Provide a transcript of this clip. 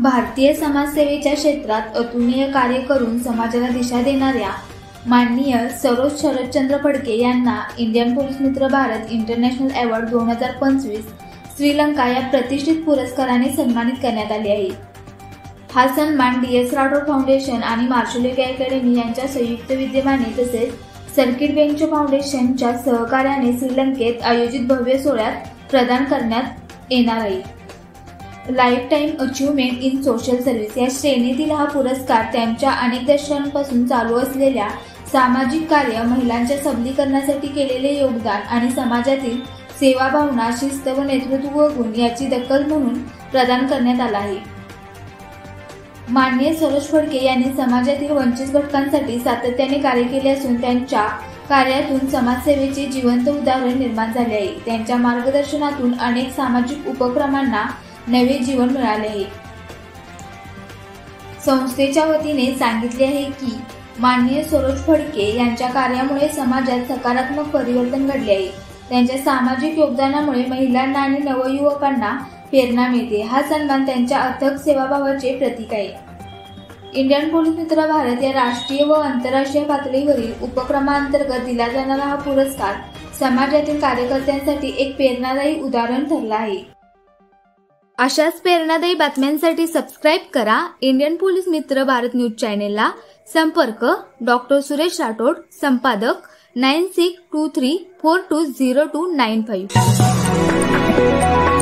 भारतीय समाजसेवेच्या क्षेत्रात अतुलनीय कार्य करून समाजाला दिशा देणाऱ्या माननीय सरोज शरदचंद्र फडके यांना इंडियन पोलीस मित्र भारत इंटरनॅशनल अवॉर्ड 2025 श्रीलंका या प्रतिष्ठित पुरस्काराने सन्मानित करण्यात आले आहे। हा सन्मान DS राठोड फाउंडेशन आणि मार्शल अकॅडमी यांच्या संयुक्त विद्यमाने तसेच सर्किट बेंच फाउंडेशनच्या सहकार्याने श्रीलंकेत आयोजित भव्य सोहळ्यात प्रदान करण्यात येणार आहे। Life time achievement in social service या श्रेणीतील हा पुरस्कार त्यांच्या अनेक दशकांपासून चालू असलेल्या सामाजिक कार्य, महिलांच्या सबलीकरणासाठी केलेले योगदान आणि समाजातील सेवाभावना, शिस्त व नेतृत्व गुण याची दखल म्हणून प्रदान करण्यात आला आहे। माननीय सरोज फडके यांनी समाजातील वंचित घटकांसाठी सातत्याने कार्य केले असून त्यांच्या कार्यातून समाजसेवेचे जिवंत उदाहरण निर्माण झाले आहे। त्यांच्या मार्गदर्शनातून अनेक सामाजिक उपक्रमांना नवे जीवन मिळाले आहे। संस्थेच्या वतीने सांगितले आहे की माननीय सरोज फडके यांच्या कार्यामुळे समाजात सकारात्मक परिवर्तन घडले आहे। त्यांच्या सामाजिक योगदानामुळे महिलांना आणि नवयुवकांना प्रेरणा मिळते। हा सन्मान त्यांच्या अथक सेवाभावाचे प्रतीक आहे। इंडियन पोलीस मित्र भारत या राष्ट्रीय व आंतरराष्ट्रीय पातळीवरील उपक्रमांतर्गत दिला जाणारा हा पुरस्कार समाजातील कार्यकर्त्यांसाठी एक प्रेरणादायी उदाहरण ठरला आहे। अशाच प्रेरणादायी बातम्यांसाठी सबस्क्राईब करा इंडियन पोलीस मित्र भारत न्यूज चॅनेलला। संपर्क डॉ. सुरेश राठोड, संपादक 9623420295।